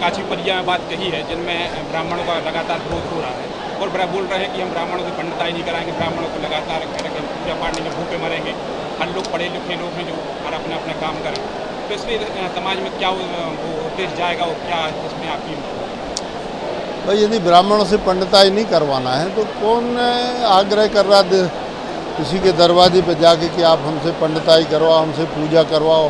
काशीपरिया में बात कही है जिनमें ब्राह्मणों का लगातार विरोध हो रहा है और बड़ा बोल रहे हैं कि हम ब्राह्मणों की पंडिताई नहीं कराएंगे, ब्राह्मणों को लगातार पूजा पाठ नहीं, भूखे मरेंगे। हर लोग पढ़े लिखे लोग हैं जो हर अपना अपना काम करें, तो इसलिए समाज में क्या वो उद्देश्य जाएगा और क्या इसमें आपकी? भाई यदि ब्राह्मणों से पंडिताई नहीं करवाना है तो कौन आग्रह कर रहा है किसी के दरवाजे पे जाके कि आप हमसे पंडिताई करवाओ, हमसे पूजा करवाओ?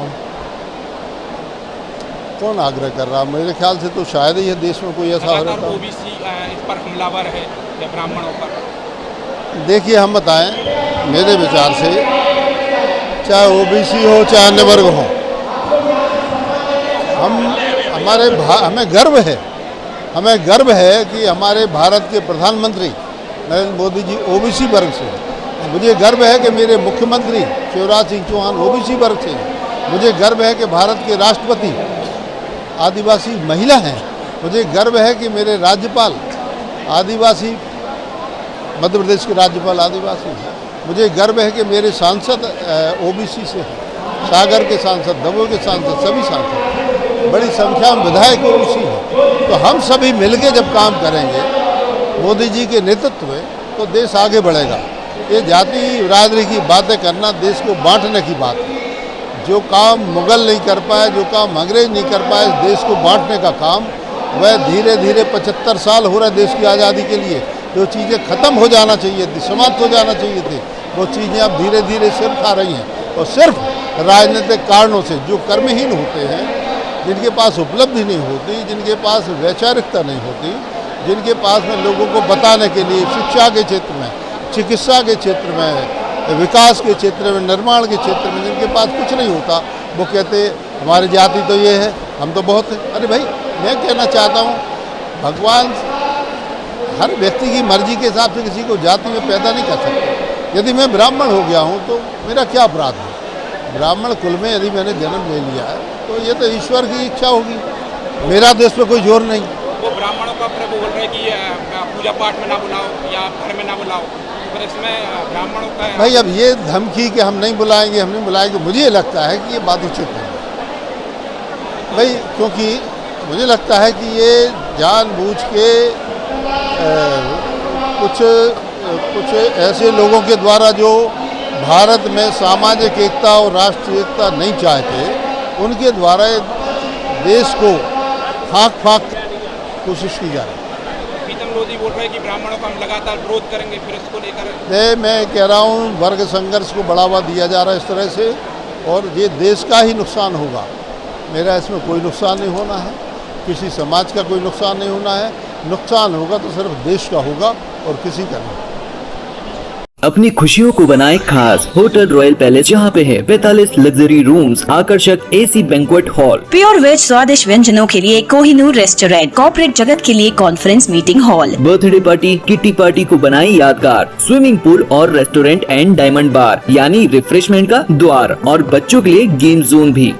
कौन आग्रह कर रहा? मेरे ख्याल से तो शायद ही देश में कोई ऐसा हो रहा है। ओबीसी इस पर हमलावर है या ब्राह्मणों पर? देखिए, हम बताएं, मेरे विचार से चाहे ओबीसी हो चाहे अन्य वर्ग हो, हमें गर्व है कि हमारे भारत के प्रधानमंत्री नरेंद्र मोदी जी ओबीसी वर्ग से हैं। मुझे गर्व है कि मेरे मुख्यमंत्री शिवराज सिंह चौहान ओबीसी वर्ग से हैं। मुझे गर्व है कि भारत के राष्ट्रपति आदिवासी महिला हैं। मुझे गर्व है कि मेरे राज्यपाल आदिवासी, मध्य प्रदेश के राज्यपाल आदिवासी हैं। मुझे गर्व है कि मेरे सांसद ओबीसी से हैं। सागर के सांसद, दमोह के सांसद, सभी सांसद, बड़ी संख्या में विधायक ओबीसी हैं। तो हम सभी मिलकर जब काम करेंगे मोदी जी के नेतृत्व में तो देश आगे बढ़ेगा। ये जाति बिरादरी की बातें करना देश को बांटने की बात है। जो काम मुगल नहीं कर पाए, जो काम अंग्रेज नहीं कर पाए, देश को बांटने का काम, वह धीरे धीरे 75 साल हो रहे देश की आज़ादी के लिए। जो चीज़ें ख़त्म हो जाना चाहिए थी, समाप्त हो जाना चाहिए थी, वो चीज़ें अब धीरे धीरे सिर खा रही हैं। और सिर्फ राजनीतिक कारणों से जो कर्महीन होते हैं, जिनके पास उपलब्धि नहीं होती, जिनके पास वैचारिकता नहीं होती, जिनके पास में लोगों को बताने के लिए शिक्षा के क्षेत्र में, चिकित्सा के क्षेत्र में, विकास के क्षेत्र में, निर्माण के क्षेत्र में जिनके पास कुछ नहीं होता, वो कहते हमारी जाति तो ये है, हम तो बहुत है। अरे भाई, मैं कहना चाहता हूँ भगवान हर व्यक्ति की मर्जी के हिसाब से किसी को जाति में पैदा नहीं कर सकते। यदि मैं ब्राह्मण हो गया हूँ तो मेरा क्या अपराध है? ब्राह्मण कुल में यदि मैंने जन्म ले लिया है तो ये तो ईश्वर की इच्छा होगी, मेरा तो इसमें कोई जोर नहीं। वो ब्राह्मणों का प्रभु बोल रहे हैं कि पूजा पाठ में ना बुलाओ या घर में ना बुलाओ, पर इसमें ब्राह्मणों का भाई अब ये धमकी कि हम नहीं बुलाएंगे, मुझे ये लगता है कि ये बात उचित नहीं भाई, क्योंकि मुझे लगता है कि ये जानबूझ के कुछ ऐसे लोगों के द्वारा जो भारत में सामाजिक एकता और राष्ट्रीय एकता नहीं चाहते, उनके द्वारा देश को फाक कोशिश की जा रही है। प्रीतम लोधी बोल रहे हैं कि ब्राह्मणों का हम लगातार विरोध करेंगे, फिर इसको लेकर मैं कह रहा हूँ वर्ग संघर्ष को बढ़ावा दिया जा रहा है इस तरह से, और ये देश का ही नुकसान होगा। मेरा इसमें कोई नुकसान नहीं होना है, किसी समाज का कोई नुकसान नहीं होना है। नुकसान होगा तो सिर्फ देश का होगा और किसी का नहीं। अपनी खुशियों को बनाए खास होटल रॉयल पैलेस, जहाँ पे है 45 लग्जरी रूम्स, आकर्षक AC banquet hall, pure veg स्वादिष्ट व्यंजनों के लिए कोहिनूर रेस्टोरेंट, कॉर्पोरेट जगत के लिए conference meeting hall, birthday party, kitty party को बनाई यादगार, स्विमिंग पूल और रेस्टोरेंट एंड डायमंड बार यानी रिफ्रेशमेंट का द्वार, और बच्चों के लिए गेम जोन भी।